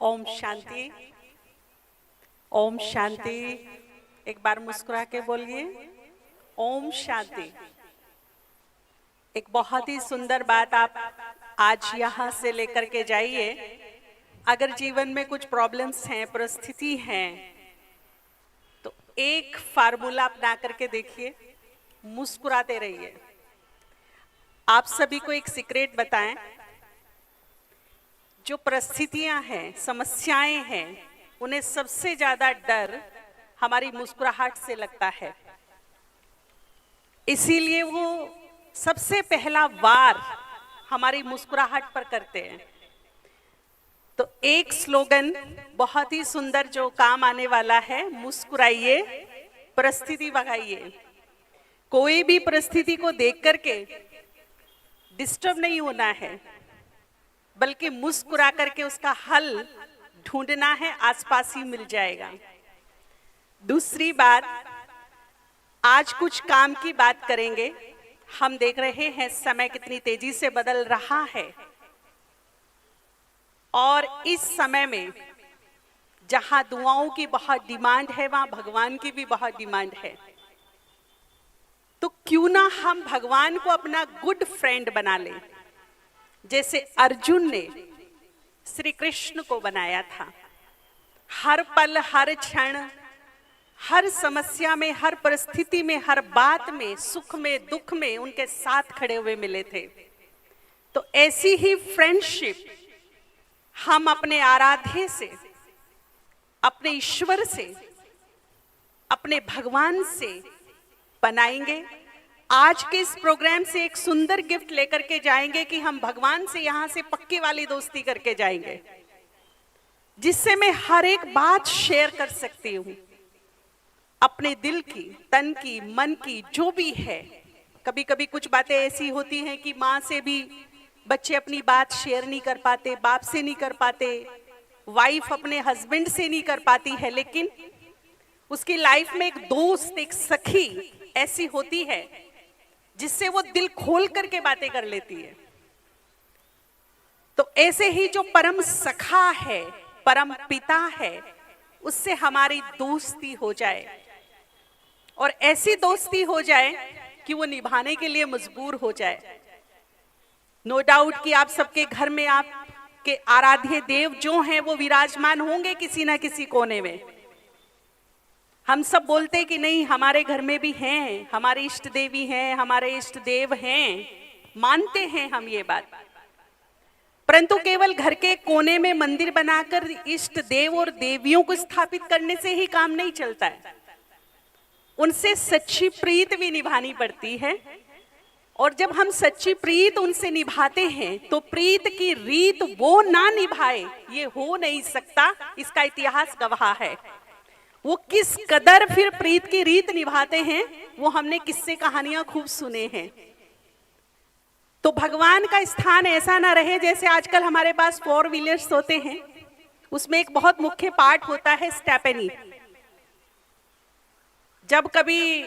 ओम शांति। ओम शांति। एक बार मुस्कुरा के बोलिए ओम शांति। एक बहुत ही सुंदर बात आप आज यहाँ से लेकर के जाइए। अगर जीवन में कुछ प्रॉब्लम्स हैं, परिस्थिति हैं, तो एक फार्मूला अपना करके देखिए, मुस्कुराते रहिए। आप सभी को एक सीक्रेट बताएं, जो परिस्थितियां हैं, समस्याएं हैं, उन्हें सबसे ज्यादा डर हमारी मुस्कुराहट से लगता है। इसीलिए वो सबसे पहला वार हमारी मुस्कुराहट पर करते हैं। तो एक स्लोगन बहुत ही सुंदर जो काम आने वाला है, मुस्कुराइए, परिस्थिति भगाइए। कोई भी परिस्थिति को देख करके डिस्टर्ब नहीं होना है, बल्कि मुस्कुरा करके उसका हल ढूंढना है, आसपास ही मिल जाएगा। दूसरी बात, आज कुछ काम की बात करेंगे। हम देख रहे हैं समय कितनी तेजी से बदल रहा है, और इस समय में जहां दुआओं की बहुत डिमांड है, वहां भगवान की भी बहुत डिमांड है। तो क्यों ना हम भगवान को अपना गुड फ्रेंड बना लें, जैसे अर्जुन ने श्री कृष्ण को बनाया था। हर पल, हर क्षण, हर समस्या में, हर परिस्थिति में, हर बात में, सुख में, दुख में उनके साथ खड़े हुए मिले थे। तो ऐसी ही फ्रेंडशिप हम अपने आराध्य से, अपने ईश्वर से, अपने भगवान से बनाएंगे। आज के इस प्रोग्राम से एक सुंदर गिफ्ट लेकर के जाएंगे कि हम भगवान से यहां से पक्की वाली दोस्ती करके जाएंगे, जिससे मैं हर एक बात शेयर कर सकती हूं, अपने दिल की, तन की, मन की, जो भी है। कभी कभी कुछ बातें ऐसी होती हैं कि माँ से भी बच्चे अपनी बात शेयर नहीं कर पाते, बाप से नहीं कर पाते, वाइफ अपने हस्बैंड से नहीं कर पाती है, लेकिन उसकी लाइफ में एक दोस्त, एक सखी ऐसी होती है जिससे वो दिल खोल करके बातें कर लेती है। तो ऐसे ही जो परम सखा है, परम पिता है, उससे हमारी दोस्ती हो जाए, और ऐसी दोस्ती हो जाए कि वो निभाने के लिए मजबूर हो जाए। नो डाउट कि आप सबके घर में आपके आराध्य देव जो हैं वो विराजमान होंगे किसी ना किसी कोने में। हम सब बोलते कि नहीं, हमारे घर में भी हैं, हमारी इष्ट देवी हैं, हमारे इष्ट देव हैं, मानते हैं हम ये बात। परंतु केवल घर के कोने में मंदिर बनाकर इष्ट देव और देवियों को स्थापित करने से ही काम नहीं चलता है। उनसे सच्ची प्रीत भी निभानी पड़ती है, और जब हम सच्ची प्रीत उनसे निभाते हैं तो प्रीत की रीत वो ना निभाए, ये हो नहीं सकता। इसका इतिहास गवाह है। वो किस कदर फिर प्रीत की रीत निभाते हैं, वो हमने किस्से कहानियां खूब सुने हैं। तो भगवान का स्थान ऐसा ना रहे जैसे आजकल हमारे पास 4 व्हीलर्स होते हैं, उसमें एक बहुत मुख्य पार्ट होता है स्टेपनी। जब कभी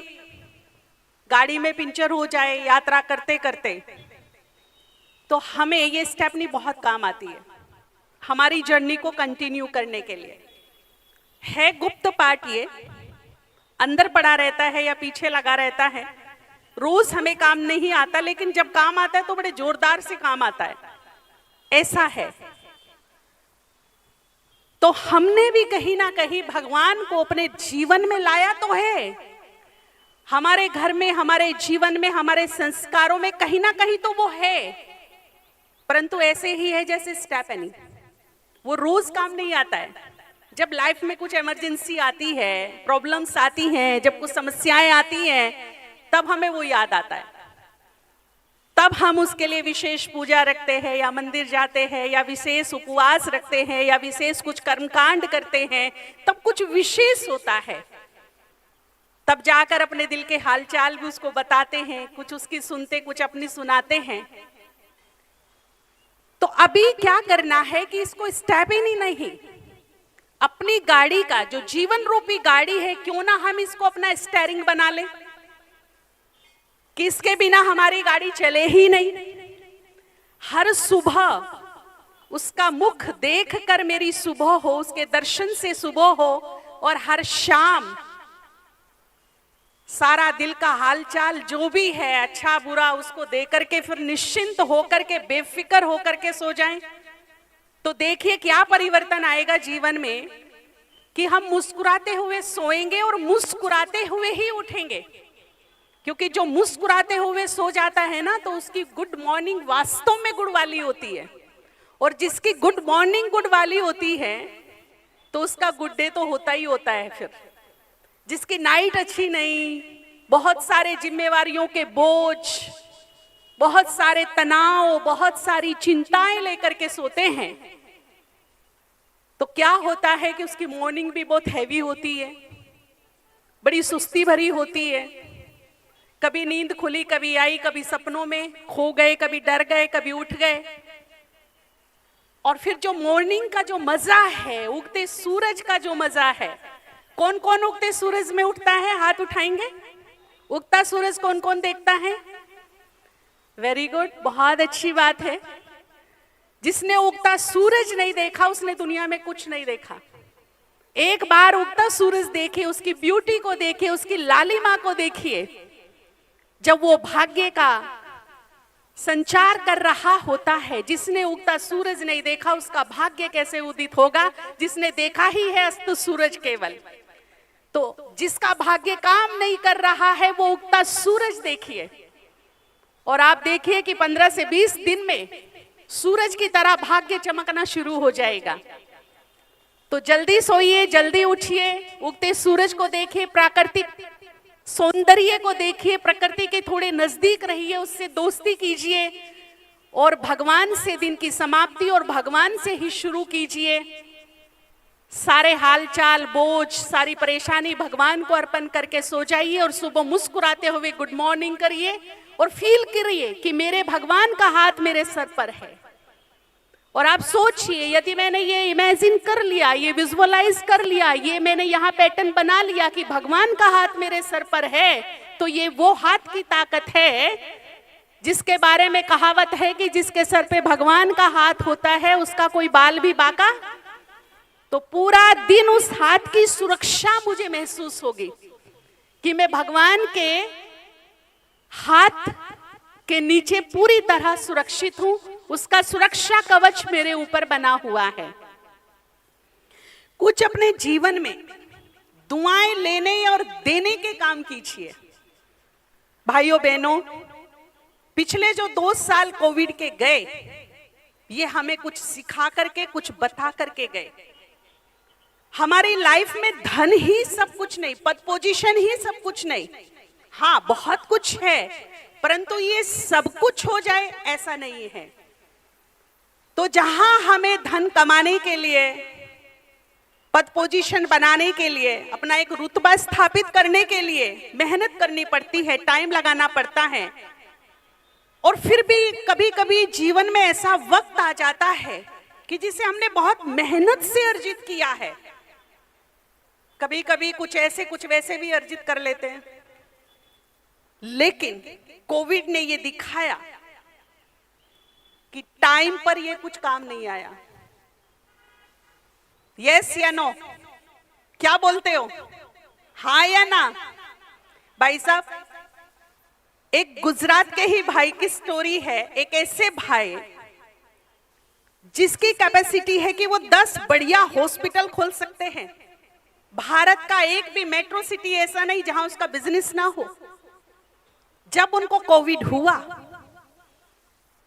गाड़ी में पंचर हो जाए यात्रा करते करते, तो हमें ये स्टेपनी बहुत काम आती है हमारी जर्नी को कंटिन्यू करने के लिए। है गुप्त पार्ट, ये अंदर पड़ा रहता है या पीछे लगा रहता है, रोज हमें काम नहीं आता, लेकिन जब काम आता है तो बड़े जोरदार से काम आता है, ऐसा है। तो हमने भी कहीं ना कहीं भगवान को अपने जीवन में लाया तो है, हमारे घर में, हमारे जीवन में, हमारे संस्कारों में कहीं ना कहीं तो वो है। परंतु ऐसे ही है जैसे स्टेपनी, वो रोज काम नहीं आता है। जब लाइफ में कुछ इमरजेंसी आती है, प्रॉब्लम्स आती हैं, जब कुछ समस्याएं आती हैं, तब हमें वो याद आता है। तब हम उसके लिए विशेष पूजा रखते हैं, या मंदिर जाते हैं, या विशेष उपवास रखते हैं, या विशेष कुछ कर्मकांड करते हैं। तब कुछ विशेष होता है, तब जाकर अपने दिल के हालचाल भी उसको बताते हैं, कुछ उसकी सुनते, कुछ अपनी सुनाते हैं। तो अभी क्या करना है कि इसको स्टेपनी नहीं, अपनी गाड़ी का जो जीवन रूपी गाड़ी है, क्यों ना हम इसको अपना स्टीयरिंग बना लें, कि इसके बिना हमारी गाड़ी चले ही नहीं। हर सुबह उसका मुख देख कर मेरी सुबह हो, उसके दर्शन से सुबह हो, और हर शाम सारा दिल का हालचाल जो भी है अच्छा बुरा उसको दे करके फिर निश्चिंत होकर के बेफिक्र होकर के सो जाएं। तो देखिए क्या परिवर्तन आएगा जीवन में कि हम मुस्कुराते हुए सोएंगे और मुस्कुराते हुए ही उठेंगे। क्योंकि जो मुस्कुराते हुए सो जाता है ना, तो उसकी गुड मॉर्निंग वास्तव में गुड वाली होती है, और जिसकी गुड मॉर्निंग गुड वाली होती है तो उसका गुड डे तो होता ही होता है। फिर जिसकी नाइट अच्छी नहीं, बहुत सारे जिम्मेवारियों के बोझ, बहुत सारे तनाव, बहुत सारी चिंताएं लेकर के सोते हैं, तो क्या होता है कि उसकी मॉर्निंग भी बहुत हैवी होती है, बड़ी सुस्ती भरी होती है। कभी नींद खुली, कभी आई, कभी सपनों में खो गए, कभी डर गए, कभी उठ गए। और फिर जो मॉर्निंग का जो मजा है, उगते सूरज का जो मजा है, कौन कौन उगते सूरज में उठता है? हाथ उठाएंगे। उगता सूरज कौन कौन देखता है? वेरी गुड, बहुत अच्छी बात है। जिसने उगता सूरज नहीं देखा उसने दुनिया में कुछ नहीं देखा। एक बार उगता सूरज देखिए, उसकी ब्यूटी को देखिए, उसकी लालिमा को देखिए। जब वो भाग्य का संचार कर रहा होता है, जिसने उगता सूरज नहीं देखा उसका भाग्य कैसे उदित होगा? जिसने देखा ही है अस्त सूरज केवल। तो जिसका भाग्य काम नहीं कर रहा है वो उगता सूरज देखिए, और आप देखिए कि 15 से 20 दिन में सूरज की तरह भाग्य चमकना शुरू हो जाएगा। तो जल्दी सोइए, जल्दी उठिए, उगते सूरज को देखिए, प्राकृतिक सौंदर्य को देखिए, प्रकृति के थोड़े नजदीक रहिए, उससे दोस्ती कीजिए, और भगवान से दिन की समाप्ति और भगवान से ही शुरू कीजिए। सारे हालचाल, बोझ, सारी परेशानी भगवान को अर्पण करके सो जाइए, और सुबह मुस्कुराते हुए गुड मॉर्निंग करिए, और फील करिए कि मेरे भगवान का हाथ मेरे सर पर है। और आप सोचिए, यदि मैंने ये इमेजिन कर लिया, ये विजुअलाइज कर लिया, ये मैंने यहाँ पैटर्न बना लिया कि भगवान का हाथ मेरे सर पर है, तो ये वो हाथ की ताकत है जिसके बारे में कहावत है कि जिसके सर पे भगवान का हाथ होता है उसका कोई बाल भी बाका। तो पूरा दिन उस हाथ की सुरक्षा मुझे महसूस होगी कि मैं भगवान के हाथ के नीचे पूरी तरह सुरक्षित हूं, उसका सुरक्षा कवच मेरे ऊपर बना हुआ है। कुछ अपने जीवन में दुआएं लेने और देने के काम कीजिए। भाइयों बहनों, पिछले जो 2 साल कोविड के गए, ये हमें कुछ सिखा करके, कुछ बता करके गए। हमारी लाइफ में धन ही सब कुछ नहीं, पद पोजीशन ही सब कुछ नहीं, हाँ बहुत कुछ है, परंतु ये सब कुछ हो जाए ऐसा नहीं है। तो जहां हमें धन कमाने के लिए, पद पोजीशन बनाने के लिए, अपना एक रुतबा स्थापित करने के लिए मेहनत करनी पड़ती है, टाइम लगाना पड़ता है, और फिर भी कभी कभी जीवन में ऐसा वक्त आ जाता है कि जिसे हमने बहुत मेहनत से अर्जित किया है, कभी कभी कुछ ऐसे कुछ वैसे भी अर्जित कर लेते हैं, लेकिन कोविड ने ये दिखाया कि टाइम पर ये कुछ काम नहीं आया। यस या नो? क्या बोलते हो, हाँ या ना? भाई साहब, एक गुजरात के ही भाई की स्टोरी है। एक ऐसे भाई जिसकी कैपेसिटी है कि वो 10 बढ़िया हॉस्पिटल खोल सकते हैं। भारत का एक भी मेट्रो सिटी ऐसा नहीं जहां उसका बिजनेस ना हो। जब उनको कोविड हुआ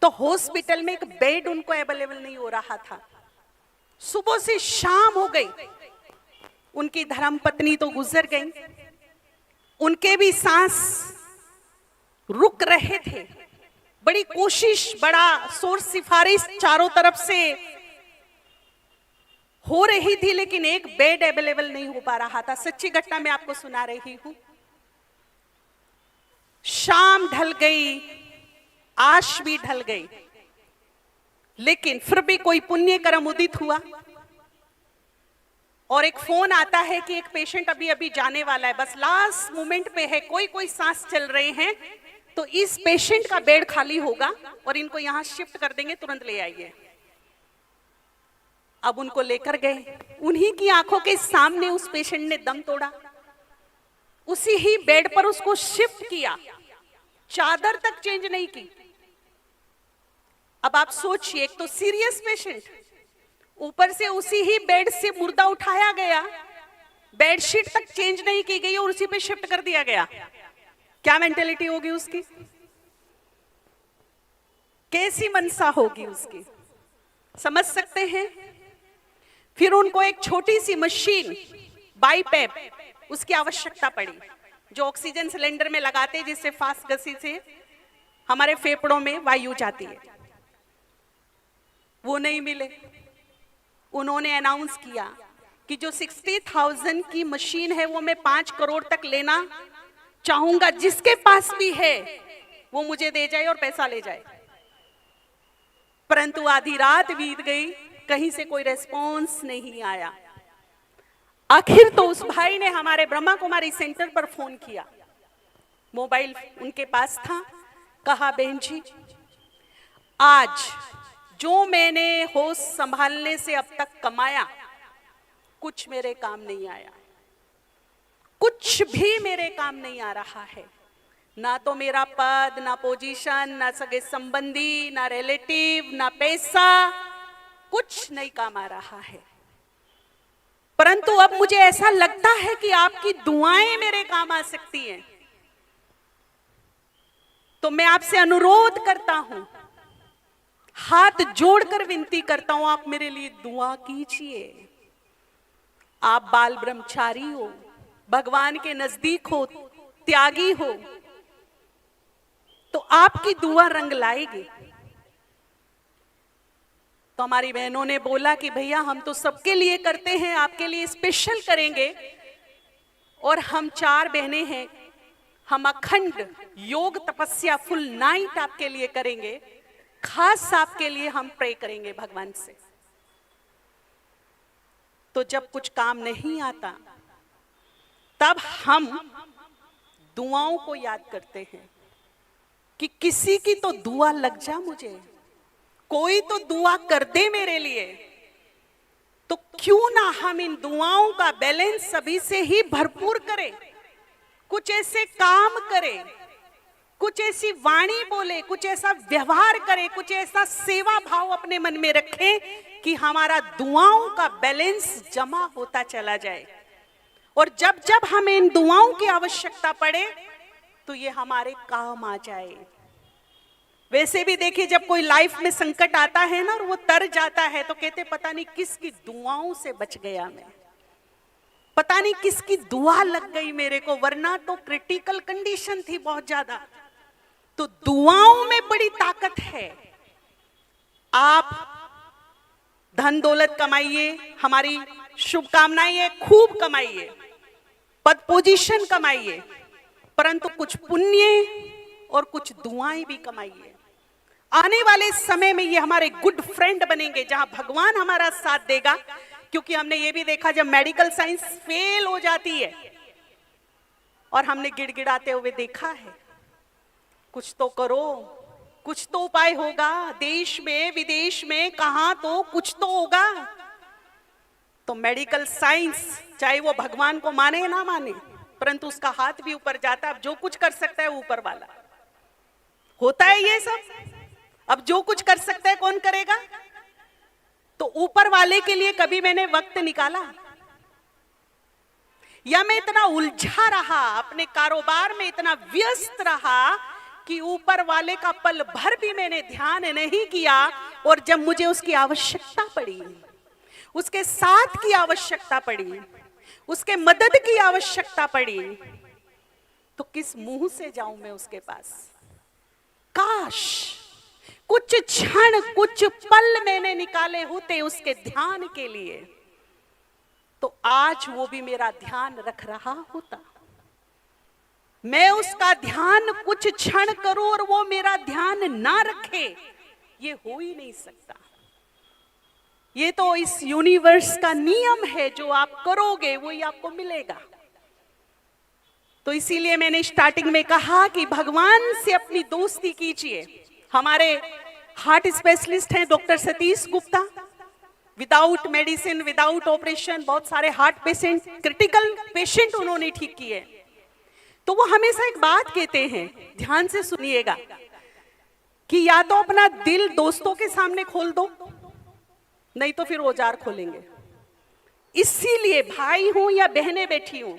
तो हॉस्पिटल में एक बेड उनको अवेलेबल नहीं हो रहा था। सुबह से शाम हो गई, उनकी धर्मपत्नी तो गुजर गई, उनके भी सांस रुक रहे थे। बड़ी कोशिश, बड़ा सोच सिफारिश चारों तरफ से हो रही थी, लेकिन एक बेड अवेलेबल नहीं हो पा रहा था। सच्ची घटना मैं आपको सुना रही हूं। शाम ढल गई, आश भी ढल गई, लेकिन फिर भी कोई पुण्य कर्म उदित हुआ, और एक फोन आता है कि एक पेशेंट अभी अभी जाने वाला है, बस लास्ट मोमेंट पे है, कोई कोई सांस चल रहे हैं, तो इस पेशेंट का बेड खाली होगा और इनको यहां शिफ्ट कर देंगे, तुरंत ले आइए। अब उनको लेकर गए, उन्हीं की आंखों के सामने उस पेशेंट ने दम तोड़ा, उसी ही बेड पर उसको शिफ्ट किया, चादर तक चेंज नहीं की। अब आप सोचिए, एक तो सीरियस पेशेंट, ऊपर से उसी ही बेड से मुर्दा उठाया गया, बेडशीट तक चेंज नहीं की गई और उसी पे शिफ्ट कर दिया गया। क्या मेंटेलिटी होगी उसकी, कैसी मनसा होगी उसकी, समझ सकते हैं। फिर उनको एक छोटी सी मशीन बाईपैप उसकी आवश्यकता पड़ी, जो ऑक्सीजन सिलेंडर में लगाते हैं, जिससे फास्ट गति से हमारे फेफड़ों में वायु जाती है। वो नहीं मिले। उन्होंने अनाउंस किया कि जो 60,000 की मशीन है वो मैं 5 करोड़ तक लेना चाहूंगा, जिसके पास भी है वो मुझे दे जाए और पैसा ले जाए। परंतु आधी रात बीत गई, कहीं से कोई रेस्पॉन्स नहीं आया। आखिर तो उस भाई ने हमारे ब्रह्मा कुमारी सेंटर पर फोन किया, मोबाइल उनके पास था। कहा, बहन जी, आज जो मैंने होश संभालने से अब तक कमाया, कुछ मेरे काम नहीं आया, कुछ भी मेरे काम नहीं आ रहा है। ना तो मेरा पद, ना पोजीशन, ना सगे संबंधी, ना रिलेटिव, ना पैसा, कुछ नहीं काम आ रहा है। परंतु अब मुझे ऐसा लगता है कि आपकी दुआएं मेरे काम आ सकती हैं। तो मैं आपसे अनुरोध करता हूं, हाथ जोड़कर विनती करता हूं, आप मेरे लिए दुआ कीजिए। आप बाल ब्रह्मचारी हो, भगवान के नजदीक हो, त्यागी हो, तो आपकी दुआ रंग लाएगी। तो हमारी बहनों ने बोला कि भैया हम तो सबके लिए करते हैं, आपके लिए स्पेशल करेंगे। और हम 4 बहनें हैं, हम अखंड योग तपस्या फुल नाइट आपके लिए करेंगे, खास आपके लिए हम प्रे करेंगे भगवान से। तो जब कुछ काम नहीं आता तब हम दुआओं को याद करते हैं कि किसी की तो दुआ लग जा, मुझे कोई तो दुआ कर दे मेरे लिए। तो क्यों ना हम इन दुआओं का बैलेंस सभी से ही भरपूर करें, कुछ ऐसे काम करें, कुछ ऐसी वाणी बोले, कुछ ऐसा व्यवहार करें, कुछ ऐसा सेवा भाव अपने मन में रखें कि हमारा दुआओं का बैलेंस जमा होता चला जाए। और जब जब हमें इन दुआओं की आवश्यकता पड़े तो ये हमारे काम आ जाए। वैसे भी देखिए, जब कोई लाइफ में संकट आता है ना और वो तर जाता है, तो कहते पता नहीं किसकी दुआओं से बच गया मैं, पता नहीं किसकी दुआ लग गई मेरे को, वरना तो क्रिटिकल कंडीशन थी बहुत ज्यादा। तो दुआओं में बड़ी ताकत है। आप धन दौलत कमाइए, हमारी शुभकामनाएं है, खूब कमाइए, पद पोजीशन कमाइए, परंतु कुछ पुण्य और कुछ दुआएं भी कमाइए। आने वाले समय में ये हमारे गुड फ्रेंड बनेंगे, जहां भगवान हमारा साथ देगा। क्योंकि हमने ये भी देखा, जब मेडिकल साइंस फेल हो जाती है और हमने गिड़गिड़ाते हुए देखा है, कुछ तो करो, कुछ तो उपाय होगा, देश में विदेश में कहां तो कुछ तो होगा। तो मेडिकल साइंस, चाहे वो भगवान को माने ना माने, परंतु उसका हाथ भी ऊपर जाता है। अब जो कुछ कर सकता है ऊपर वाला, होता है ये सब। अब जो कुछ कर सकता है कौन करेगा? तो ऊपर वाले के लिए कभी मैंने वक्त निकाला? या मैं इतना उलझा रहा, अपने कारोबार में इतना व्यस्त रहा कि ऊपर वाले का पल भर भी मैंने ध्यान नहीं किया। और जब मुझे उसकी आवश्यकता पड़ी, उसके साथ की आवश्यकता पड़ी, उसके मदद की आवश्यकता पड़ी, तो किस मुंह से जाऊं मैं उसके पास? काश कुछ क्षण, कुछ पल मैंने निकाले होते उसके ध्यान के लिए, तो आज वो भी मेरा ध्यान रख रहा होता। मैं उसका ध्यान कुछ क्षण करूं और वो मेरा ध्यान ना रखे, ये हो ही नहीं सकता। ये तो इस यूनिवर्स का नियम है, जो आप करोगे वही आपको मिलेगा। तो इसीलिए मैंने स्टार्टिंग में कहा कि भगवान से अपनी दोस्ती कीजिए। हमारे हार्ट स्पेशलिस्ट हैं doctor Satish Gupta, without medicine, without operation, बहुत सारे हार्ट पेशेंट, क्रिटिकल पेशेंट उन्होंने ठीक किए। तो वो हमेशा एक बात कहते हैं, ध्यान से सुनिएगा, कि या तो अपना दिल दोस्तों के सामने खोल दो, नहीं तो फिर औजार खोलेंगे। इसीलिए भाई हूं या बहनें बैठी हूं,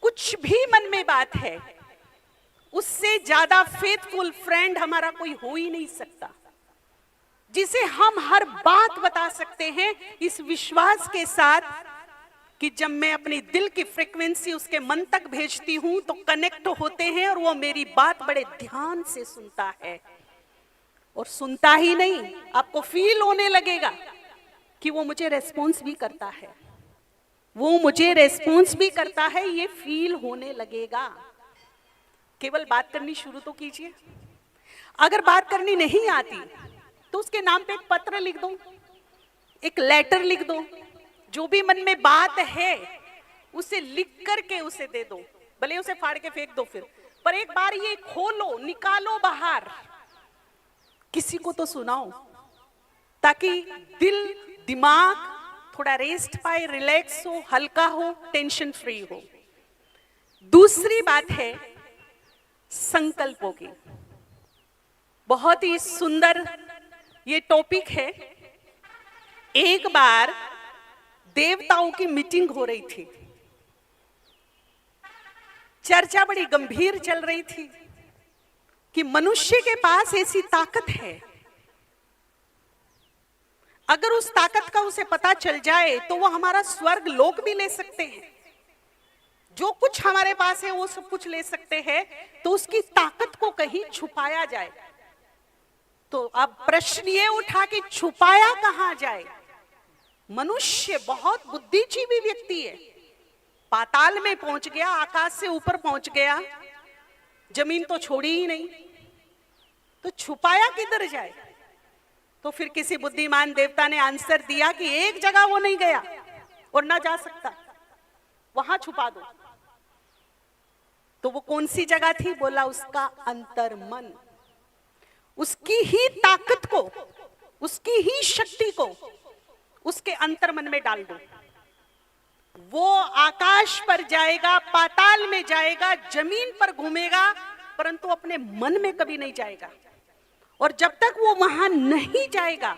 कुछ भी मन में बात है, उससे ज्यादा फेथफुल फ्रेंड हमारा कोई हो ही नहीं सकता, जिसे हम हर बात बता सकते हैं इस विश्वास के साथ कि जब मैं अपनी दिल की फ्रीक्वेंसी उसके मन तक भेजती हूं तो कनेक्ट होते हैं और वो मेरी बात बड़े ध्यान से सुनता है। और सुनता ही नहीं, आपको फील होने लगेगा कि वो मुझे रेस्पॉन्स भी करता है, वो मुझे रेस्पॉन्स भी करता है, ये फील होने लगेगा। केवल बात करनी शुरू तो कीजिए। अगर बात करनी नहीं आती तो उसके नाम पे एक पत्र लिख दो, एक लेटर लिख दो, जो भी मन में बात है उसे लिख करके उसे दे दो, भले उसे फाड़ के फेंक दो फिर, पर एक बार ये खोलो, निकालो बाहर, किसी को तो सुनाओ, ताकि दिल दिमाग थोड़ा रेस्ट पाए, रिलैक्स हो, हल्का हो, टेंशन फ्री हो। दूसरी बात है संकल्पों की। बहुत ही सुंदर ये टॉपिक है। एक बार देवताओं की मीटिंग हो रही थी, चर्चा बड़ी गंभीर चल रही थी कि मनुष्य के पास ऐसी ताकत है, अगर उस ताकत का उसे पता चल जाए तो वो हमारा स्वर्ग लोक भी ले सकते हैं, जो कुछ हमारे पास है वो सब कुछ ले सकते हैं, तो उसकी ताकत को कहीं छुपाया जाए। तो अब प्रश्न ये उठा कि छुपाया कहां जाए। मनुष्य बहुत बुद्धिजीवी व्यक्ति है, पाताल में पहुंच गया, आकाश से ऊपर पहुंच गया, जमीन तो छोड़ी ही नहीं, तो छुपाया किधर जाए। तो फिर किसी बुद्धिमान देवता ने आंसर दिया कि एक जगह वो नहीं गया और ना जा सकता, वहां छुपा दो। तो वो कौन सी जगह थी? बोला उसका अंतर्मन। उसकी ही ताकत को, उसकी ही शक्ति को उसके अंतर्मन में डाल दो। वो आकाश पर जाएगा, पाताल में जाएगा, जमीन पर घूमेगा, परंतु अपने मन में कभी नहीं जाएगा। और जब तक वो वहां नहीं जाएगा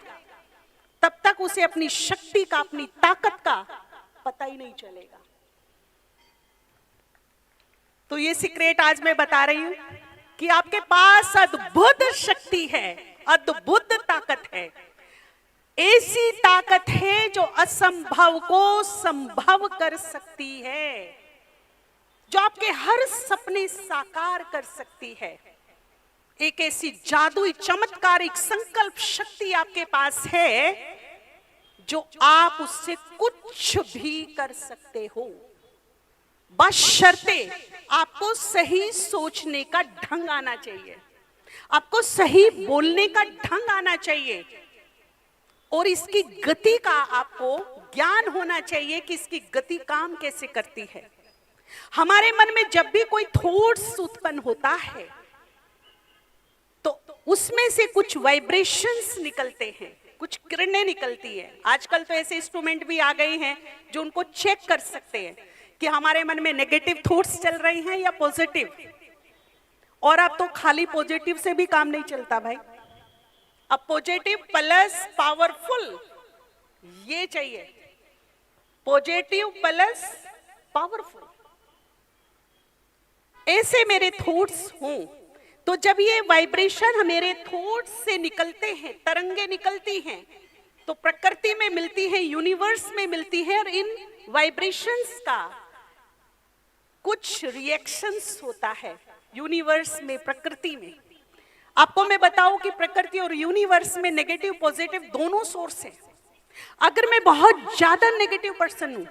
तब तक उसे अपनी शक्ति का, अपनी ताकत का पता ही नहीं चलेगा। तो ये सीक्रेट आज मैं बता रही हूं कि आपके पास अद्भुत शक्ति है, अद्भुत ताकत है। ऐसी ताकत है जो असंभव को संभव कर सकती है, जो आपके हर सपने साकार कर सकती है। एक ऐसी जादुई चमत्कारिक संकल्प शक्ति आपके पास है जो आप उससे कुछ भी कर सकते हो, बशर्ते आपको सही सोचने का ढंग आना चाहिए, आपको सही बोलने का ढंग आना चाहिए, और इसकी गति का आपको ज्ञान होना चाहिए कि इसकी गति काम कैसे करती है। हमारे मन में जब भी कोई थॉट्स उत्पन्न होता है तो उसमें से कुछ वाइब्रेशंस निकलते हैं, कुछ किरणें निकलती है। आजकल तो ऐसे इंस्ट्रूमेंट भी आ गए हैं जो उनको चेक कर सकते हैं कि हमारे मन में नेगेटिव थॉट्स चल रहे हैं या पॉजिटिव। और अब तो खाली पॉजिटिव से भी काम नहीं चलता भाई, अब पॉजिटिव प्लस पावरफुल ये चाहिए, पॉजिटिव प्लस पावरफुल। ऐसे मेरे थॉट्स हों तो जब ये वाइब्रेशन मेरे थॉट्स से निकलते हैं, तरंगे निकलती हैं, तो प्रकृति में मिलती है, यूनिवर्स में मिलती है, और इन वाइब्रेशंस का कुछ रिएक्शंस होता है यूनिवर्स में, प्रकृति में। आपको मैं बताऊं कि प्रकृति और यूनिवर्स में नेगेटिव पॉजिटिव दोनों सोर्स हैं। अगर मैं बहुत ज्यादा नेगेटिव पर्सन हूं,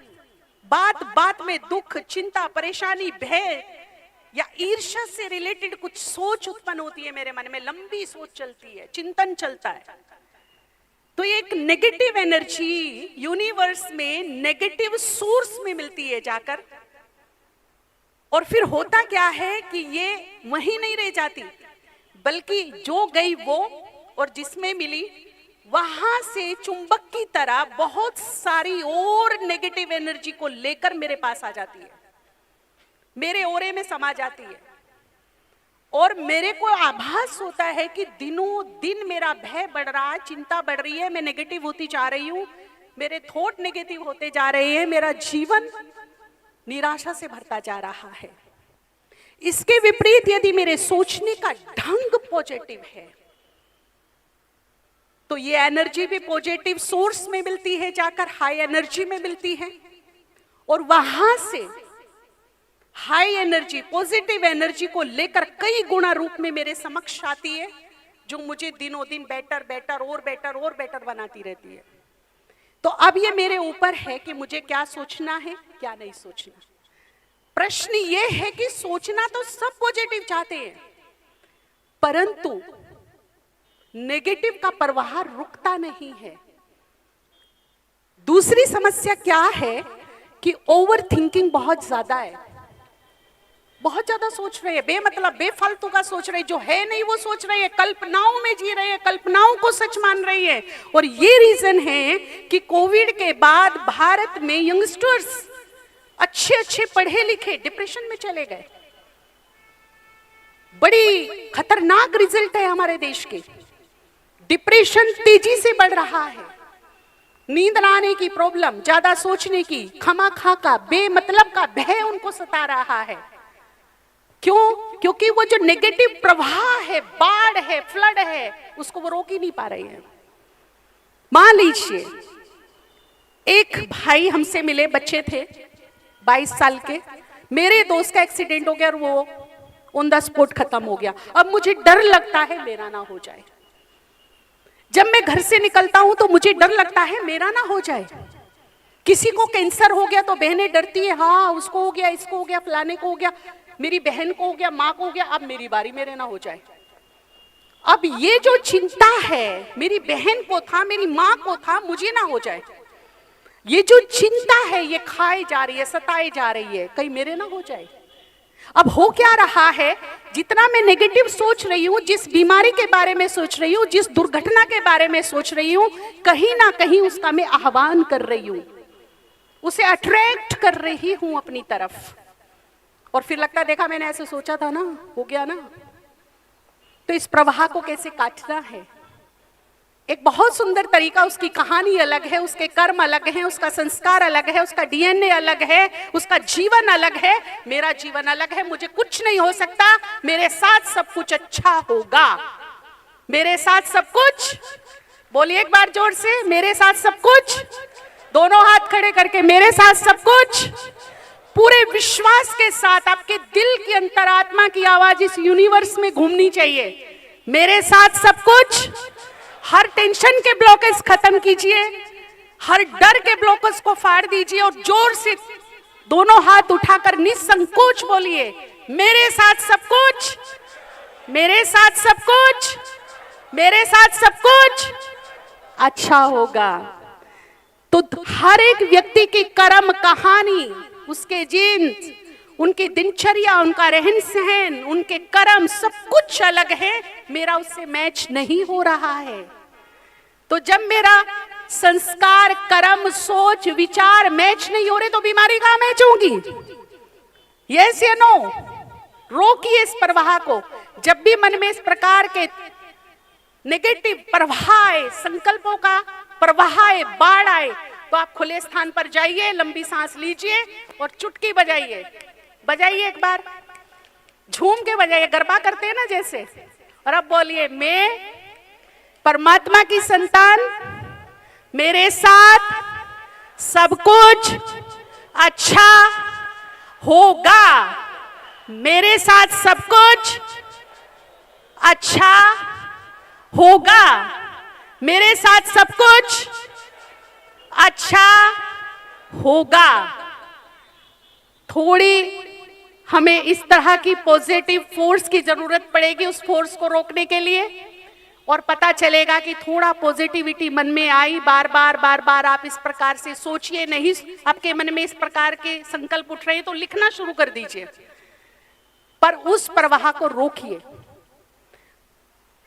बात बात में दुख, चिंता, परेशानी, भय या ईर्ष्या से रिलेटेड कुछ सोच उत्पन्न होती है मेरे मन में, लंबी सोच चलती है, चिंतन चलता है, तो एक नेगेटिव एनर्जी यूनिवर्स में नेगेटिव सोर्स में मिलती है जाकर। और फिर होता क्या है कि ये वहीं नहीं रह जाती, बल्कि जो गई वो और जिसमें मिली वहां से चुंबक की तरह बहुत सारी और नेगेटिव एनर्जी को लेकर मेरे पास आ जाती है, मेरे ओरे में समा जाती है। और मेरे को आभास होता है कि दिनों दिन मेरा भय बढ़ रहा है, चिंता बढ़ रही है, मैं नेगेटिव होती जा रही हूं, मेरे थॉट नेगेटिव होते जा रहे हैं, मेरा जीवन निराशा से भरता जा रहा है। इसके विपरीत यदि मेरे सोचने का ढंग पॉजिटिव है तो ये एनर्जी भी पॉजिटिव सोर्स में मिलती है, जाकर हाई एनर्जी में मिलती है, और वहां से हाई एनर्जी पॉजिटिव एनर्जी को लेकर कई गुना रूप में मेरे समक्ष आती है, जो मुझे दिनों दिन बेटर बेटर और बेटर और बेटर बनाती रहती है। तो अब ये मेरे ऊपर है कि मुझे क्या सोचना है, क्या नहीं सोचना। प्रश्न ये है कि सोचना तो सब पॉजिटिव चाहते हैं, परंतु नेगेटिव का प्रवाह रुकता नहीं है। दूसरी समस्या क्या है कि ओवर थिंकिंग बहुत ज्यादा है, बहुत ज्यादा सोच रहे हैं, बेमतलब बेफालतू का सोच रहे हैं, जो है नहीं वो सोच रहे हैं, कल्पनाओं में जी रहे हैं, कल्पनाओं को सच मान रही है। और ये रीजन है कि कोविड के बाद भारत में यंगस्टर्स अच्छे अच्छे पढ़े लिखे डिप्रेशन में चले गए। बड़ी खतरनाक रिजल्ट है हमारे देश के। डिप्रेशन तेजी से बढ़ रहा है, नींद न आने की प्रॉब्लम, ज्यादा सोचने की, खामखा का बेमतलब का भय उनको सता रहा है। क्यों? क्योंकि वो जो नेगेटिव प्रवाह है, बाढ़ है, फ्लड है, उसको वो रोक ही नहीं पा रहे हैं। मान लीजिए एक भाई हमसे मिले, बच्चे थे 22 साल के, मेरे दोस्त का एक्सीडेंट हो गया और वो ऑन द स्पॉट खत्म हो गया। अब मुझे डर लगता है मेरा ना हो जाए। जब मैं घर से निकलता हूं तो मुझे डर लगता है मेरा ना हो जाए। किसी को कैंसर हो गया तो बहनें डरती है, हाँ उसको हो गया, इसको हो गया, फलाने को हो गया, मेरी बहन को हो गया, माँ को हो गया, अब मेरी बारी, मेरे ना हो जाए। अब ये जो चिंता है, मेरी बहन को था, मेरी माँ को था, मुझे ना हो जाए, ये जो चिंता है ये खाई जा रही है, सताई जा रही है, कहीं मेरे ना हो जाए। अब हो क्या रहा है, जितना मैं नेगेटिव सोच रही हूँ, जिस बीमारी के बारे में सोच रही हूँ, जिस दुर्घटना के बारे में सोच रही हूँ, कहीं ना कहीं उसका मैं आह्वान कर रही हूँ, उसे अट्रैक्ट कर रही हूँ अपनी तरफ। और फिर लगता है देखा मैंने ऐसे सोचा था ना, हो गया ना। तो इस प्रवाह को कैसे काटना है, एक बहुत सुंदर तरीका, उसकी कहानी अलग है, उसके कर्म अलग हैं, उसका संस्कार अलग है, उसका डीएनए अलग है, उसका जीवन अलग है, मेरा जीवन अलग है। मुझे कुछ नहीं हो सकता, मेरे साथ सब कुछ अच्छा होगा, मेरे साथ सब कुछ, बोलिए एक बार जोर से, मेरे साथ सब कुछ, दोनों हाथ खड़े करके, मेरे साथ सब कुछ, पूरे विश्वास के साथ। आपके दिल की अंतरात्मा की आवाज इस यूनिवर्स में घूमनी चाहिए, मेरे साथ सब कुछ। हर टेंशन के ब्लॉकेज खत्म कीजिए, हर डर के ब्लॉकेज को फाड़ दीजिए और जोर से दोनों हाथ उठाकर निसंकोच बोलिए, मेरे साथ सब कुछ, मेरे साथ सब कुछ, मेरे साथ सब कुछ अच्छा होगा। तो हर एक व्यक्ति की कर्म कहानी, उसके जीन्स, उनकी दिनचर्या, उनका रहन सहन, उनके कर्म, सब कुछ अलग है, मेरा उससे मैच नहीं हो रहा है। तो जब मेरा संस्कार, कर्म, सोच, विचार मैच नहीं हो रहे तो बीमारी कहां मैच होगी? यस या नो? रोकिए इस प्रवाह को। जब भी मन में इस प्रकार के नेगेटिव प्रवाह आए, संकल्पों का प्रवाह आए, बाढ़ आए, तो आप खुले स्थान पर जाइए, लंबी सांस लीजिए और चुटकी बजाइए। बजाइए एक बार, झूम के बजाइए, गरबा करते हैं ना जैसे। और अब बोलिए, मैं परमात्मा की संतान, मेरे साथ सब कुछ अच्छा होगा, मेरे साथ सब कुछ अच्छा होगा, मेरे साथ सब कुछ अच्छा होगा। थोड़ी हमें इस तरह की पॉजिटिव फोर्स की जरूरत पड़ेगी उस फोर्स को रोकने के लिए, और पता चलेगा कि थोड़ा पॉजिटिविटी मन में आई, बार बार आप इस प्रकार से सोचिए। नहीं आपके मन में इस प्रकार के संकल्प उठ रहे हैं तो लिखना शुरू कर दीजिए, पर उस प्रवाह को रोकिए।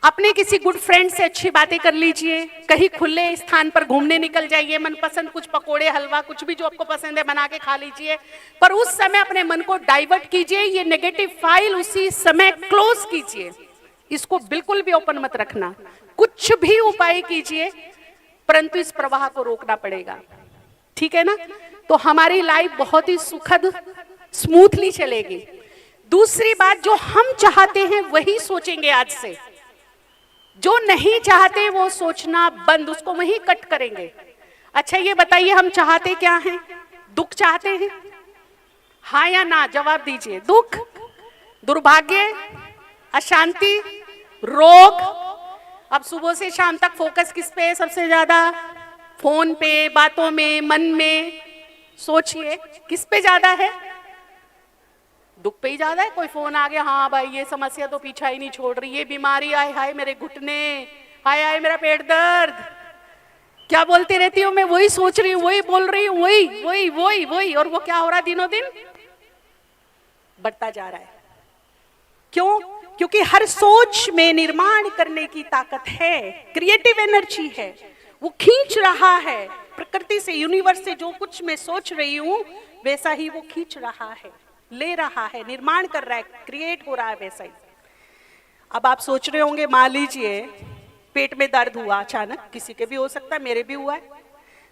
अपने किसी गुड फ्रेंड से अच्छी बातें कर लीजिए, कहीं खुले स्थान पर घूमने निकल जाइए, मनपसंद कुछ पकोड़े हलवा कुछ भी जो आपको पसंद है बना के खा लीजिए, पर उस समय अपने मन को डाइवर्ट कीजिए, ये नेगेटिव फाइल उसी समय क्लोज कीजिए, इसको बिल्कुल भी ओपन मत रखना। कुछ भी उपाय कीजिए परंतु इस प्रवाह को रोकना पड़ेगा, ठीक है ना। तो हमारी लाइफ बहुत ही सुखद स्मूथली चलेगी। दूसरी बात, जो हम चाहते हैं वही सोचेंगे आज से, जो नहीं चाहते वो सोचना बंद, उसको वहीं कट करेंगे। अच्छा ये बताइए हम चाहते क्या हैं? दुख चाहते हैं? हाँ या ना जवाब दीजिए। दुख, दुर्भाग्य, अशांति, रोग। अब सुबह से शाम तक फोकस किस पे है सबसे ज्यादा? फोन पे, बातों में, मन में। सोचिए किस पे ज्यादा है? दुख पे ही ज्यादा है। कोई फोन आ गया, हाँ भाई ये समस्या तो पीछा ही नहीं छोड़ रही, ये बीमारी, आए हाय मेरे घुटने, हाय हाय मेरा पेट दर्द, क्या बोलती रहती हूँ मैं, वही सोच रही हूँ, वही बोल रही हूँ, वही वही वही वही, और वो क्या हो रहा है दिनों दिन? बढ़ता जा रहा है। क्यों? क्योंकि हर सोच में निर्माण करने की ताकत है, क्रिएटिव एनर्जी है, वो खींच रहा है प्रकृति से, यूनिवर्स से। जो कुछ मैं सोच रही हूँ वैसा ही वो खींच रहा है, ले रहा है, निर्माण कर रहा है, क्रिएट हो रहा है वैसा ही। अब आप सोच रहे होंगे, मान लीजिए पेट में दर्द हुआ अचानक, किसी के भी हो सकता है, मेरे भी हुआ है,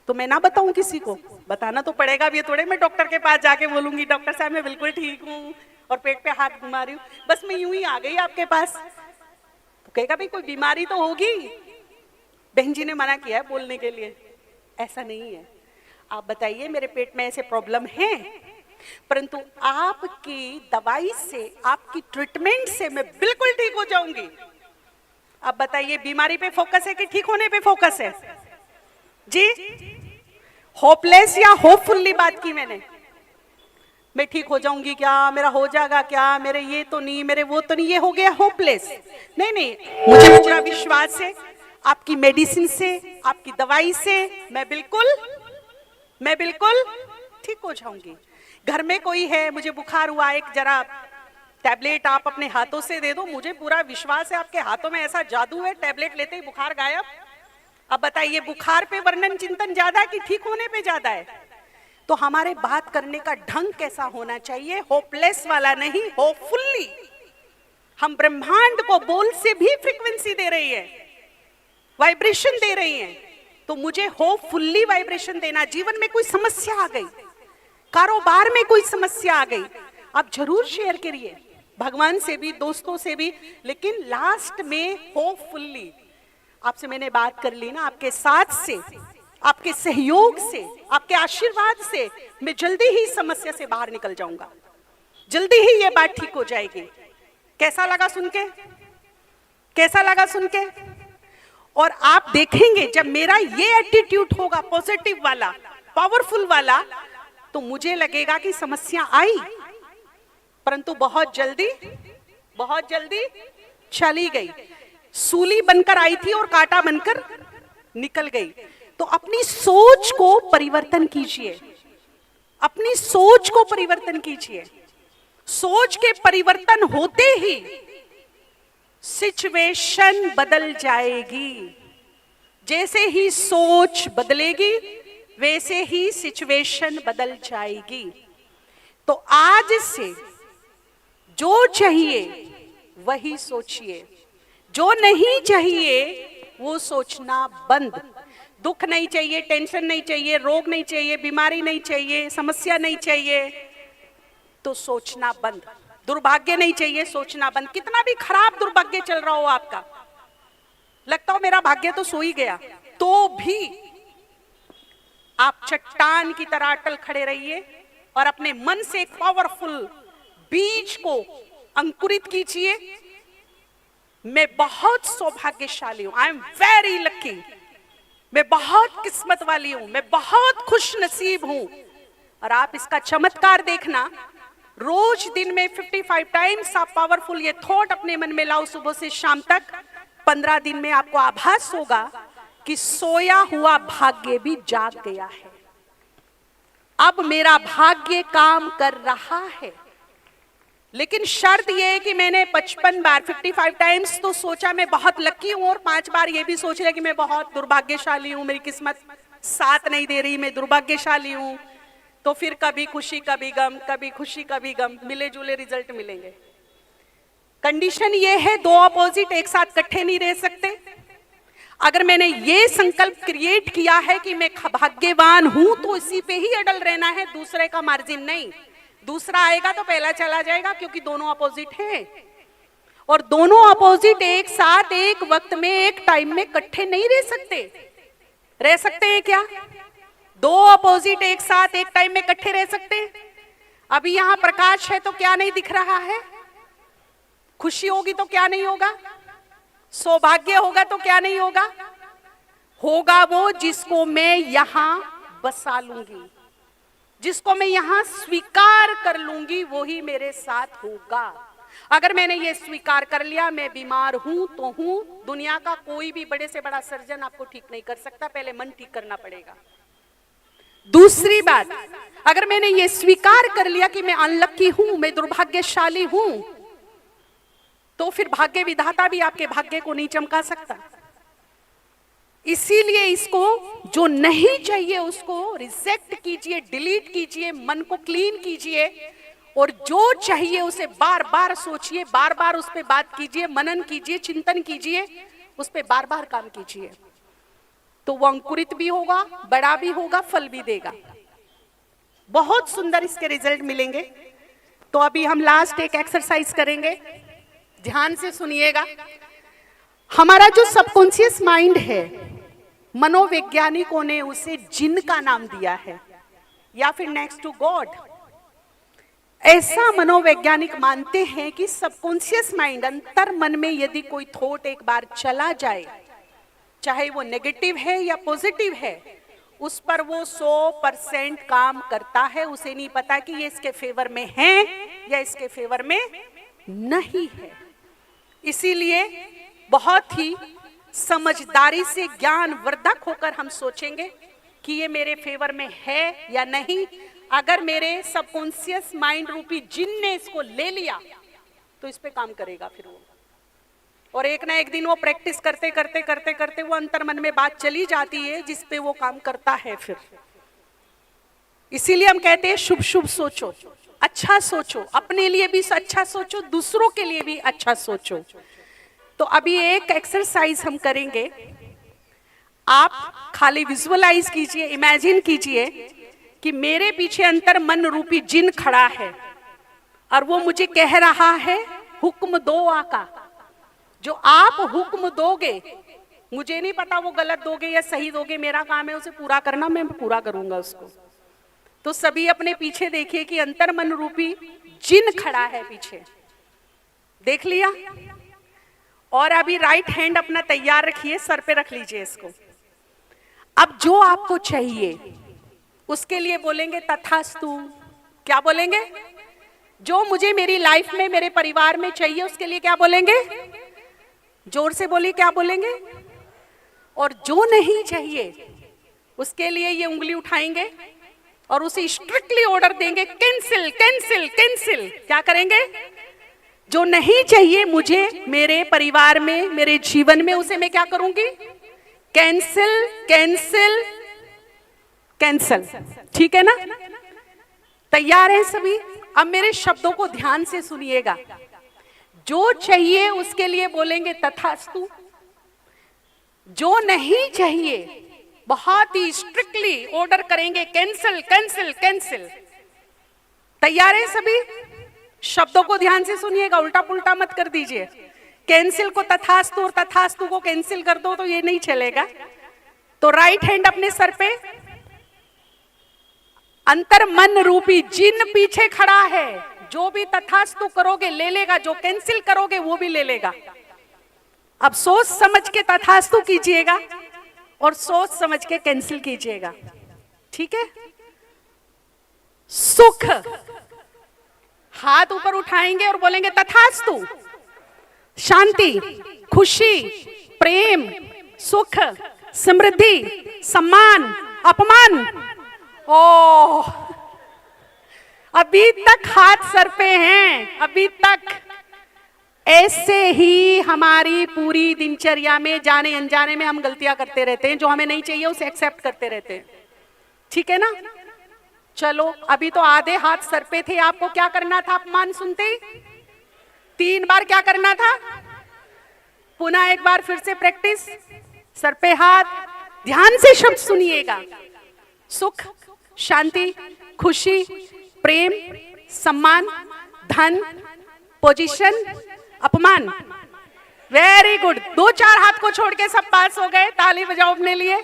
तो मैं ना बताऊं किसी को? बताना तो पड़ेगा। अब ये थोड़े मैं डॉक्टर के पास जाके बोलूंगी डॉक्टर साहब मैं बिल्कुल ठीक हूँ और पेट पे हाथ घुमा रही हूँ, बस मैं यूं ही आ गई आपके पास, तो कहेगा भाई कोई बीमारी तो होगी, बहन जी ने मना किया है बोलने के लिए। ऐसा नहीं है। आप बताइए मेरे पेट में ऐसे प्रॉब्लम है, परंतु आपकी दवाई से, आपकी ट्रीटमेंट से मैं बिल्कुल ठीक हो जाऊंगी। अब बताइए बीमारी पे फोकस है कि ठीक होने पे फोकस है? जी, होपलेस या होपफुल्ली बात की मैंने? मैं ठीक हो जाऊंगी क्या, मेरा हो जाएगा क्या, मेरे ये तो नहीं, मेरे वो तो नहीं, ये हो गया होपलेस। नहीं नहीं, मुझे पूरा विश्वास है आपकी मेडिसिन से, आपकी दवाई से मैं बिल्कुल ठीक हो जाऊंगी। घर में कोई है, मुझे बुखार हुआ, एक जरा टैबलेट आप अपने हाथों से दे दो, मुझे पूरा विश्वास है आपके हाथों में ऐसा जादू है, टैबलेट लेते ही बुखार गायब। अब बताइए बुखार पे वर्णन चिंतन ज्यादा कि ठीक होने पे ज्यादा है? तो हमारे बात करने का ढंग कैसा होना चाहिए? होपलेस वाला नहीं, होपफुल्ली। हम ब्रह्मांड को बोल से भी फ्रीक्वेंसी दे रही है, वाइब्रेशन दे रही है, तो मुझे होपफुल्ली वाइब्रेशन देना। जीवन में कोई समस्या आ गई, कारोबार में कोई समस्या आ गई, आप जरूर शेयर करिए, भगवान से भी, दोस्तों से भी, लेकिन लास्ट में होपफुल्ली। आपसे मैंने बात कर ली ना, आपके साथ से, आपके सहयोग से, आपके आशीर्वाद से मैं जल्दी ही समस्या से बाहर निकल जाऊंगा, जल्दी ही ये बात ठीक हो जाएगी। कैसा लगा सुन के? कैसा लगा सुन के? और आप देखेंगे जब मेरा ये एटीट्यूड होगा पॉजिटिव वाला, पावरफुल वाला, तो मुझे लगेगा कि समस्या आई परंतु बहुत जल्दी चली गई। सूली बनकर आई थी और कांटा बनकर निकल गई। तो अपनी सोच को परिवर्तन कीजिए, अपनी सोच को परिवर्तन कीजिए। सोच के परिवर्तन होते ही सिचुएशन बदल जाएगी। जैसे ही सोच बदलेगी वैसे ही सिचुएशन बदल जाएगी। तो आज से जो चाहिए वही सोचिए, जो नहीं चाहिए वो सोचना बंद। दुख नहीं चाहिए, टेंशन नहीं चाहिए, रोग नहीं चाहिए, बीमारी नहीं चाहिए, समस्या नहीं चाहिए, तो सोचना बंद। दुर्भाग्य नहीं चाहिए, सोचना बंद। कितना भी खराब दुर्भाग्य चल रहा हो आपका, लगता हो मेरा भाग्य तो सो ही गया, तो भी आप चट्टान की तरह अटल खड़े रहिए और अपने मन से एक पावरफुल बीज को अंकुरित कीजिए। मैं बहुत सौभाग्यशाली हूं, आई एम वेरी लकी, मैं बहुत किस्मत वाली हूं, मैं बहुत खुश नसीब हूं। और आप इसका चमत्कार देखना, रोज दिन में 55 टाइम्स आप पावरफुल ये थॉट अपने मन में लाओ सुबह से शाम तक। 15 दिन में आपको आभास होगा कि सोया हुआ भाग्य भी जाग गया है, अब मेरा भाग्य काम कर रहा है। लेकिन शर्त यह है कि मैंने 55 बार 55 टाइम्स तो सोचा मैं बहुत लकी हूं, और 5 बार ये भी सोच लिया कि मैं बहुत दुर्भाग्यशाली हूं, मेरी किस्मत साथ नहीं दे रही, मैं दुर्भाग्यशाली हूं। तो फिर कभी खुशी कभी गम, कभी खुशी कभी गम, मिले जुले रिजल्ट मिलेंगे। कंडीशन ये है, दो अपोजिट एक साथ इकट्ठे नहीं रह सकते। अगर मैंने ये संकल्प क्रिएट किया है कि मैं भाग्यवान हूं, तो इसी पे ही अड़ल रहना है, दूसरे का मार्जिन नहीं। दूसरा आएगा तो पहला चला जाएगा, क्योंकि दोनों अपोजिट हैं, और दोनों अपोजिट एक साथ एक वक्त में एक टाइम में इकट्ठे नहीं रह सकते। रह सकते हैं क्या? दो अपोजिट एक साथ एक टाइम में इकट्ठे रह सकते हैं? अभी यहां प्रकाश है तो क्या नहीं दिख रहा है? खुशी होगी तो क्या नहीं होगा? सौभाग्य होगा तो क्या नहीं होगा? होगा वो जिसको मैं यहां बसा लूंगी, जिसको मैं यहां स्वीकार कर लूंगी, वो ही मेरे साथ होगा। अगर मैंने ये स्वीकार कर लिया मैं बीमार हूं तो हूं, दुनिया का कोई भी बड़े से बड़ा सर्जन आपको ठीक नहीं कर सकता, पहले मन ठीक करना पड़ेगा। दूसरी बात, अगर मैंने ये स्वीकार कर लिया कि मैं अनलकी हूं, मैं दुर्भाग्यशाली हूं, तो फिर भाग्य विधाता भी आपके भाग्य को नहीं चमका सकता। इसीलिए इसको जो नहीं चाहिए उसको रिजेक्ट कीजिए, डिलीट कीजिए, मन को क्लीन कीजिए, और जो चाहिए उसे बार बार सोचिए, बार बार उस पर बात कीजिए, मनन कीजिए, चिंतन कीजिए, उस पर बार बार काम कीजिए, तो वो अंकुरित भी होगा, बड़ा भी होगा, फल भी देगा। बहुत सुंदर इसके रिजल्ट मिलेंगे। तो अभी हम लास्ट एक एक्सरसाइज करेंगे, ध्यान से सुनिएगा। हमारा जो सबकॉन्शियस माइंड है, मनोवैज्ञानिकों ने उसे जिन का नाम दिया है, या फिर नेक्स्ट टू गॉड। ऐसा मनोवैज्ञानिक मानते हैं कि सबकॉन्शियस माइंड, अंतर मन में यदि कोई थॉट एक बार चला जाए, चाहे वो नेगेटिव है या पॉजिटिव है, उस पर वो 100% काम करता है। उसे नहीं पता कि ये इसके फेवर में है या इसके फेवर में नहीं है। इसीलिए बहुत ही समझदारी से ज्ञानवर्धक होकर हम सोचेंगे कि ये मेरे फेवर में है या नहीं। अगर मेरे सबकॉन्शियस माइंड रूपी जिन ने इसको ले लिया तो इस पे काम करेगा फिर वो, और एक ना एक दिन वो प्रैक्टिस करते करते करते करते वो अंतर मन में बात चली जाती है जिस पे वो काम करता है फिर। इसीलिए हम कहते हैं शुभ शुभ सोचो, अच्छा सोचो, अपने लिए भी अच्छा सोचो, दूसरों के लिए भी अच्छा सोचो। तो अभी एक एक्सरसाइज हम करेंगे, आप खाली विजुअलाइज कीजिए, इमेजिन कीजिए कि मेरे पीछे अंतर मन रूपी जिन खड़ा है और वो मुझे कह रहा है हुक्म दो आका। जो आप हुक्म दोगे, मुझे नहीं पता वो गलत दोगे या सही दोगे, मेरा काम है उसे पूरा करना, मैं पूरा करूंगा उसको। तो सभी अपने पीछे देखिए कि अंतर मन रूपी जिन खड़ा है पीछे, देख लिया। और अभी राइट हैंड अपना तैयार रखिए, सर पे रख लीजिए इसको। अब जो आपको चाहिए उसके लिए बोलेंगे तथास्तु। क्या बोलेंगे? जो मुझे मेरी लाइफ में, मेरे परिवार में चाहिए उसके लिए क्या बोलेंगे? जोर से बोलिए, क्या बोलेंगे? और जो नहीं चाहिए उसके लिए ये उंगली उठाएंगे और उसे स्ट्रिक्टली ऑर्डर देंगे, कैंसिल कैंसिल कैंसिल। क्या करेंगे? जो नहीं चाहिए मुझे मेरे परिवार में, मेरे जीवन में, उसे मैं क्या करूंगी? Cancel cancel cancel. ठीक है ना? तैयार है सभी? अब मेरे शब्दों को ध्यान से सुनिएगा। जो चाहिए उसके लिए बोलेंगे तथास्तु, जो नहीं चाहिए बहुत ही स्ट्रिक्टली ऑर्डर करेंगे, कैंसिल कैंसिल कैंसिल। तैयार है सभी? शब्दों को ध्यान से सुनिएगा, उल्टा पुल्टा मत कर दीजिए। कैंसिल को तथास्तु और तथास्तु को कैंसिल कर दो तो ये नहीं चलेगा। तो राइट हैंड अपने सर पे, अंतर मन रूपी जिन पीछे खड़ा है, जो भी तथास्तु करोगे ले लेगा, जो कैंसिल करोगे वो भी ले लेगा। अब सोच समझ के तथास्तु कीजिएगा और सोच समझ के कैंसिल कीजिएगा। ठीक है? सुख, हाथ ऊपर उठाएंगे और बोलेंगे तथास्तु। शांति, खुशी, प्रेम, सुख, समृद्धि, सम्मान, अपमान। ओह, अभी तक हाथ सर पे हैं, अभी तक। ऐसे ही हमारी पूरी दिनचर्या में जाने अनजाने में हम गलतियां करते रहते हैं, जो हमें नहीं चाहिए उसे एक्सेप्ट करते रहते हैं। ठीक है ना? चलो, अभी तो आधे हाथ सर पे थे, आपको क्या करना था? अपमान सुनते ही 3 बार क्या करना था? पुनः एक बार फिर से प्रैक्टिस। सर पे हाथ, ध्यान से शब्द सुनिएगा। सुख, शांति, खुशी, प्रेम, सम्मान, धन, पोजीशन, अपमान। Very good. 2-4 हाथ को छोड़ के सब पास हो गए, ताली बजाओ अपने लिए।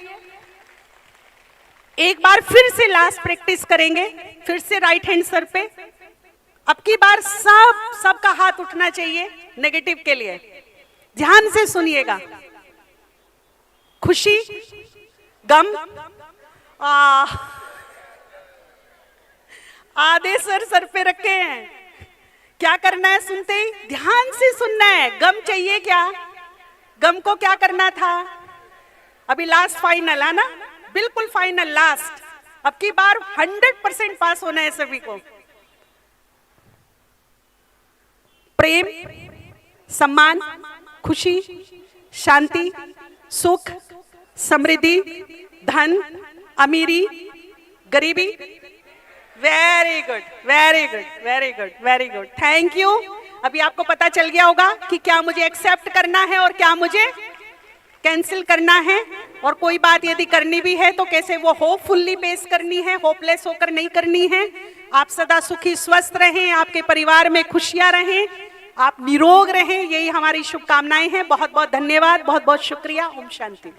एक बार फिर से लास्ट प्रैक्टिस करेंगे, फिर से राइट हैंड सर पे। अब की बार सबका हाथ उठना चाहिए नेगेटिव के लिए। ध्यान से सुनिएगा। खुशी, गम, आधे सर पे रखे हैं। क्या करना है? सुनते ही ध्यान से सुनना है। गम चाहिए क्या? गम को क्या करना था? अभी लास्ट फाइनल है ना, बिल्कुल फाइनल लास्ट। अब की बार 100% पास होना है सभी को। प्रेम, सम्मान, खुशी, शांति, सुख, समृद्धि, धन, अमीरी, गरीबी। Very good, very good, very good, very good. Thank you. अभी आपको पता चल गया होगा कि क्या मुझे एक्सेप्ट करना है और क्या मुझे कैंसिल करना है। और कोई बात यदि करनी भी है तो कैसे वो होपफुल्ली पेश करनी है, होपलेस होकर नहीं करनी है। आप सदा सुखी स्वस्थ रहें, आपके परिवार में खुशियां रहें, आप निरोग रहें, यही हमारी शुभकामनाएं हैं। बहुत बहुत धन्यवाद, बहुत बहुत शुक्रिया। ओम शांति।